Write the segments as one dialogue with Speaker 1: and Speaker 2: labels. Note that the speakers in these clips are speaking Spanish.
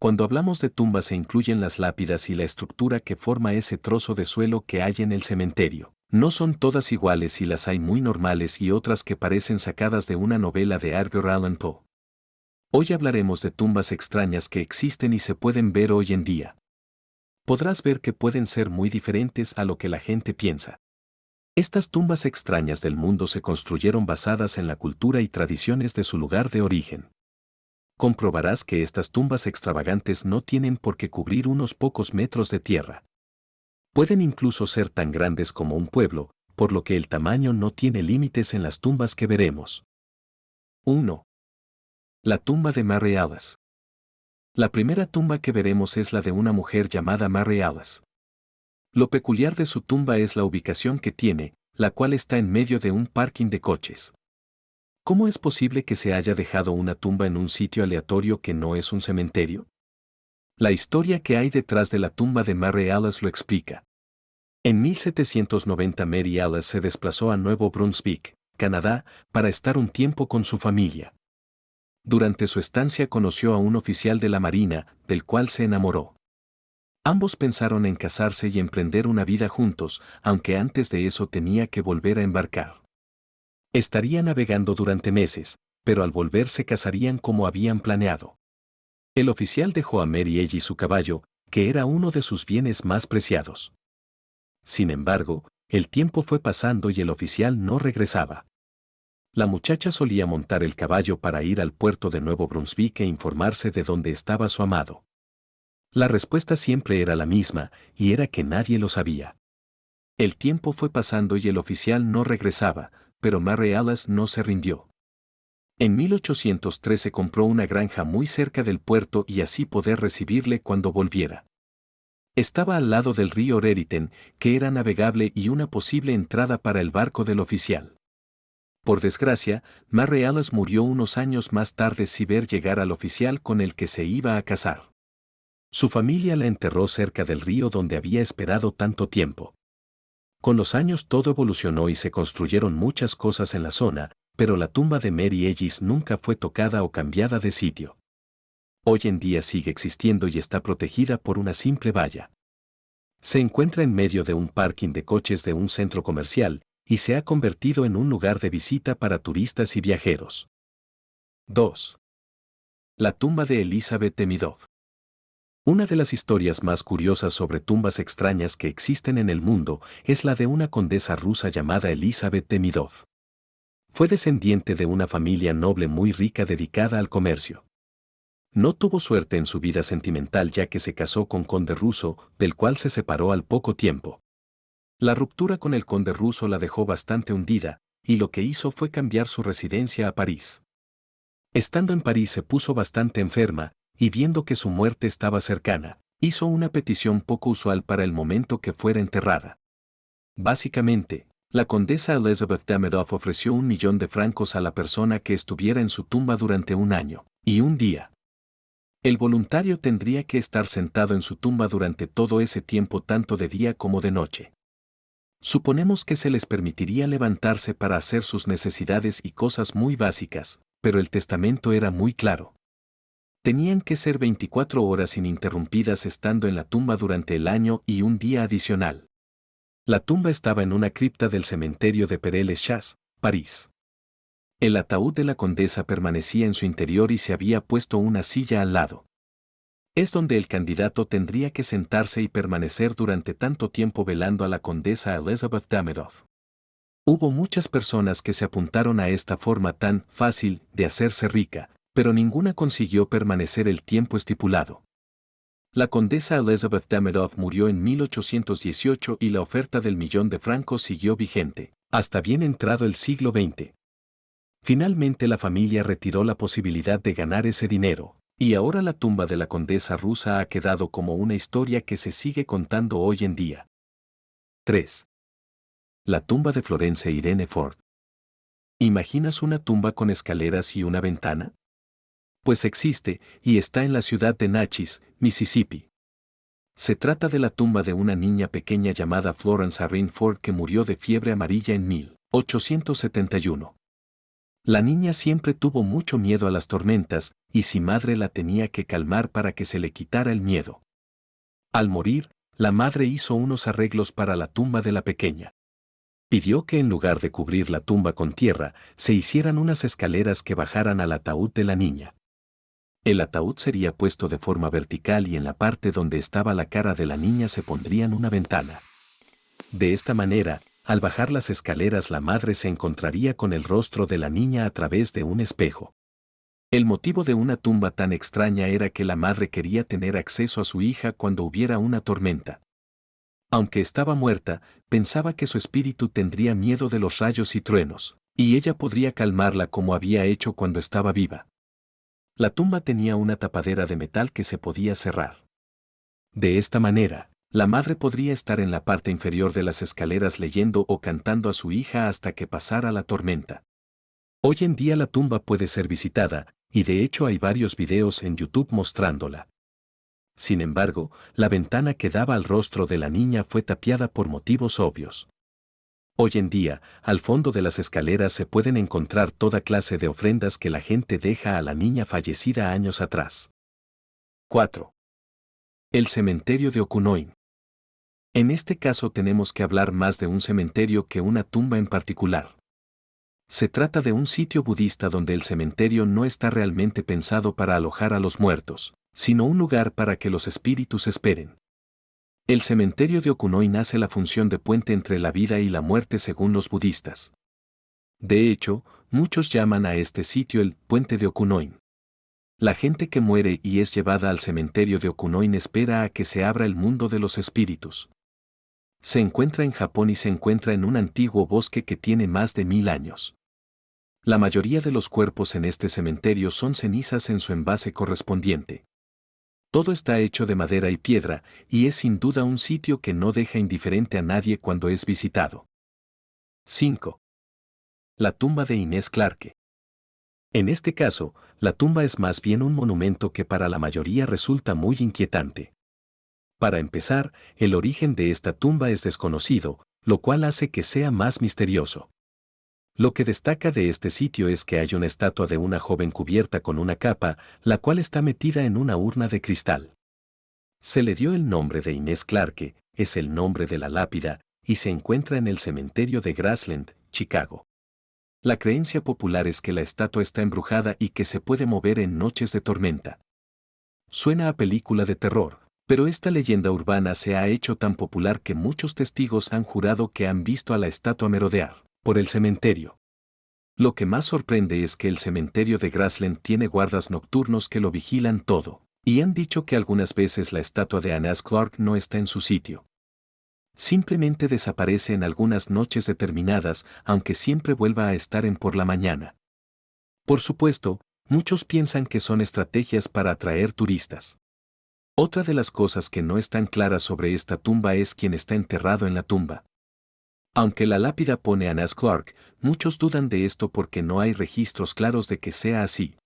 Speaker 1: Cuando hablamos de tumbas se incluyen las lápidas y la estructura que forma ese trozo de suelo que hay en el cementerio. No son todas iguales y las hay muy normales y otras que parecen sacadas de una novela de Edgar Allan Poe. Hoy hablaremos de tumbas extrañas que existen y se pueden ver hoy en día. Podrás ver que pueden ser muy diferentes a lo que la gente piensa. Estas tumbas extrañas del mundo se construyeron basadas en la cultura y tradiciones de su lugar de origen. Comprobarás que estas tumbas extravagantes no tienen por qué cubrir unos pocos metros de tierra. Pueden incluso ser tan grandes como un pueblo, por lo que el tamaño no tiene límites en las tumbas que veremos. 1. La tumba de Mary Alice. La primera tumba que veremos es la de una mujer llamada Mary Alice. Lo peculiar de su tumba es la ubicación que tiene, la cual está en medio de un parking de coches. ¿Cómo es posible que se haya dejado una tumba en un sitio aleatorio que no es un cementerio? La historia que hay detrás de la tumba de Mary Alice lo explica. En 1790 Mary Alice se desplazó a Nuevo Brunswick, Canadá, para estar un tiempo con su familia. Durante su estancia conoció a un oficial de la Marina, del cual se enamoró. Ambos pensaron en casarse y emprender una vida juntos, aunque antes de eso tenía que volver a embarcar. Estaría navegando durante meses, pero al volver se casarían como habían planeado. El oficial dejó a Mary y su caballo, que era uno de sus bienes más preciados. Sin embargo, el tiempo fue pasando y el oficial no regresaba. La muchacha solía montar el caballo para ir al puerto de Nuevo Brunswick e informarse de dónde estaba su amado. La respuesta siempre era la misma, y era que nadie lo sabía. El tiempo fue pasando y el oficial no regresaba, pero Mary Alice no se rindió. En 1813 compró una granja muy cerca del puerto y así poder recibirle cuando volviera. Estaba al lado del río Raritan, que era navegable y una posible entrada para el barco del oficial. Por desgracia, Mary Alice murió unos años más tarde sin ver llegar al oficial con el que se iba a casar. Su familia la enterró cerca del río donde había esperado tanto tiempo. Con los años todo evolucionó y se construyeron muchas cosas en la zona, pero la tumba de Mary Alice nunca fue tocada o cambiada de sitio. Hoy en día sigue existiendo y está protegida por una simple valla. Se encuentra en medio de un parking de coches de un centro comercial, y se ha convertido en un lugar de visita para turistas y viajeros. 2. La tumba de Elizabeth Demidov. Una de las historias más curiosas sobre tumbas extrañas que existen en el mundo es la de una condesa rusa llamada Elizabeth Demidov. Fue descendiente de una familia noble muy rica dedicada al comercio. No tuvo suerte en su vida sentimental ya que se casó con conde ruso, del cual se separó al poco tiempo. La ruptura con el conde ruso la dejó bastante hundida, y lo que hizo fue cambiar su residencia a París. Estando en París se puso bastante enferma, y viendo que su muerte estaba cercana, hizo una petición poco usual para el momento que fuera enterrada. Básicamente, la condesa Elizabeth Demidov ofreció 1.000.000 de francos a la persona que estuviera en su tumba durante un año y un día. El voluntario tendría que estar sentado en su tumba durante todo ese tiempo tanto de día como de noche. Suponemos que se les permitiría levantarse para hacer sus necesidades y cosas muy básicas, pero el testamento era muy claro. Tenían que ser 24 horas ininterrumpidas estando en la tumba durante el año y un día adicional. La tumba estaba en una cripta del cementerio de Père-Lachaise, París. El ataúd de la condesa permanecía en su interior y se había puesto una silla al lado. Es donde el candidato tendría que sentarse y permanecer durante tanto tiempo velando a la condesa Elizabeth Demidov. Hubo muchas personas que se apuntaron a esta forma tan fácil de hacerse rica, pero ninguna consiguió permanecer el tiempo estipulado. La condesa Elizabeth Demidov murió en 1818 y la oferta del 1.000.000 de francos siguió vigente, hasta bien entrado el siglo XX. Finalmente la familia retiró la posibilidad de ganar ese dinero, y ahora la tumba de la condesa rusa ha quedado como una historia que se sigue contando hoy en día. 3. La tumba de Florence Irene Ford. ¿Imaginas una tumba con escaleras y una ventana? Pues existe, y está en la ciudad de Natchez, Mississippi. Se trata de la tumba de una niña pequeña llamada Florence Irene Ford que murió de fiebre amarilla en 1871. La niña siempre tuvo mucho miedo a las tormentas, y su madre la tenía que calmar para que se le quitara el miedo. Al morir, la madre hizo unos arreglos para la tumba de la pequeña. Pidió que en lugar de cubrir la tumba con tierra, se hicieran unas escaleras que bajaran al ataúd de la niña. El ataúd sería puesto de forma vertical y en la parte donde estaba la cara de la niña se pondrían una ventana. De esta manera, al bajar las escaleras la madre se encontraría con el rostro de la niña a través de un espejo. El motivo de una tumba tan extraña era que la madre quería tener acceso a su hija cuando hubiera una tormenta. Aunque estaba muerta, pensaba que su espíritu tendría miedo de los rayos y truenos, y ella podría calmarla como había hecho cuando estaba viva. La tumba tenía una tapadera de metal que se podía cerrar. De esta manera, la madre podría estar en la parte inferior de las escaleras leyendo o cantando a su hija hasta que pasara la tormenta. Hoy en día la tumba puede ser visitada, y de hecho hay varios videos en YouTube mostrándola. Sin embargo, la ventana que daba al rostro de la niña fue tapiada por motivos obvios. Hoy en día, al fondo de las escaleras se pueden encontrar toda clase de ofrendas que la gente deja a la niña fallecida años atrás. 4. El cementerio de Okunoin. En este caso tenemos que hablar más de un cementerio que una tumba en particular. Se trata de un sitio budista donde el cementerio no está realmente pensado para alojar a los muertos, sino un lugar para que los espíritus esperen. El cementerio de Okunoin hace la función de puente entre la vida y la muerte según los budistas. De hecho, muchos llaman a este sitio el puente de Okunoin. La gente que muere y es llevada al cementerio de Okunoin espera a que se abra el mundo de los espíritus. Se encuentra en Japón y se encuentra en un antiguo bosque que tiene más de 1000 años. La mayoría de los cuerpos en este cementerio son cenizas en su envase correspondiente. Todo está hecho de madera y piedra, y es sin duda un sitio que no deja indiferente a nadie cuando es visitado. 5. La tumba de Inés Clarke. En este caso, la tumba es más bien un monumento que para la mayoría resulta muy inquietante. Para empezar, el origen de esta tumba es desconocido, lo cual hace que sea más misterioso. Lo que destaca de este sitio es que hay una estatua de una joven cubierta con una capa, la cual está metida en una urna de cristal. Se le dio el nombre de Inés Clarke, es el nombre de la lápida, y se encuentra en el cementerio de Graceland, Chicago. La creencia popular es que la estatua está embrujada y que se puede mover en noches de tormenta. Suena a película de terror, pero esta leyenda urbana se ha hecho tan popular que muchos testigos han jurado que han visto a la estatua merodear por el cementerio. Lo que más sorprende es que el cementerio de Graceland tiene guardas nocturnos que lo vigilan todo, y han dicho que algunas veces la estatua de Inés Clarke no está en su sitio. Simplemente desaparece en algunas noches determinadas, aunque siempre vuelva a estar en por la mañana. Por supuesto, muchos piensan que son estrategias para atraer turistas. Otra de las cosas que no están claras sobre esta tumba es quién está enterrado en la tumba. Aunque la lápida pone a Inés Clarke, muchos dudan de esto porque no hay registros claros de que sea así.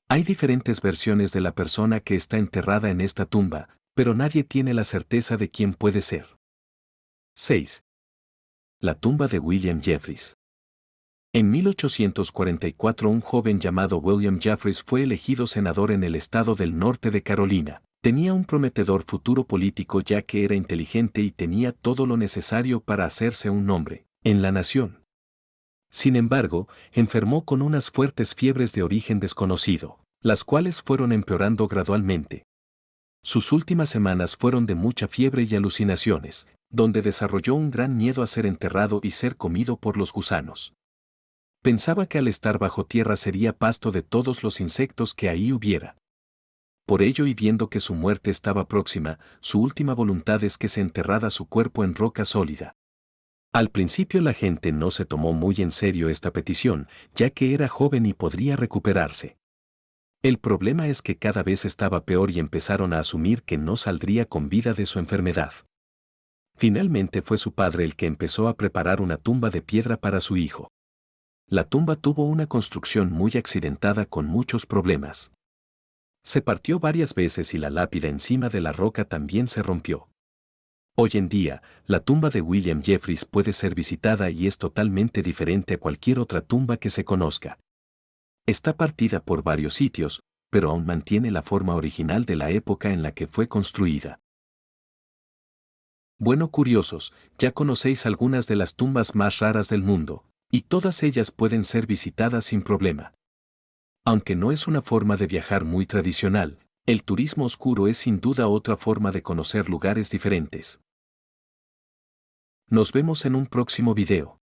Speaker 1: Hay diferentes versiones de la persona que está enterrada en esta tumba, pero nadie tiene la certeza de quién puede ser. 6. La tumba de William Jeffries. En 1844 un joven llamado William Jeffries fue elegido senador en el estado del norte de Carolina. Tenía un prometedor futuro político ya que era inteligente y tenía todo lo necesario para hacerse un nombre en la nación. Sin embargo, enfermó con unas fuertes fiebres de origen desconocido, las cuales fueron empeorando gradualmente. Sus últimas semanas fueron de mucha fiebre y alucinaciones, donde desarrolló un gran miedo a ser enterrado y ser comido por los gusanos. Pensaba que al estar bajo tierra sería pasto de todos los insectos que ahí hubiera. Por ello y viendo que su muerte estaba próxima, su última voluntad es que se enterrara su cuerpo en roca sólida. Al principio la gente no se tomó muy en serio esta petición, ya que era joven y podría recuperarse. El problema es que cada vez estaba peor y empezaron a asumir que no saldría con vida de su enfermedad. Finalmente fue su padre el que empezó a preparar una tumba de piedra para su hijo. La tumba tuvo una construcción muy accidentada con muchos problemas. Se partió varias veces y la lápida encima de la roca también se rompió. Hoy en día, la tumba de William Jeffries puede ser visitada y es totalmente diferente a cualquier otra tumba que se conozca. Está partida por varios sitios, pero aún mantiene la forma original de la época en la que fue construida. Bueno, curiosos, ya conocéis algunas de las tumbas más raras del mundo, y todas ellas pueden ser visitadas sin problema. Aunque no es una forma de viajar muy tradicional, el turismo oscuro es sin duda otra forma de conocer lugares diferentes. Nos vemos en un próximo video.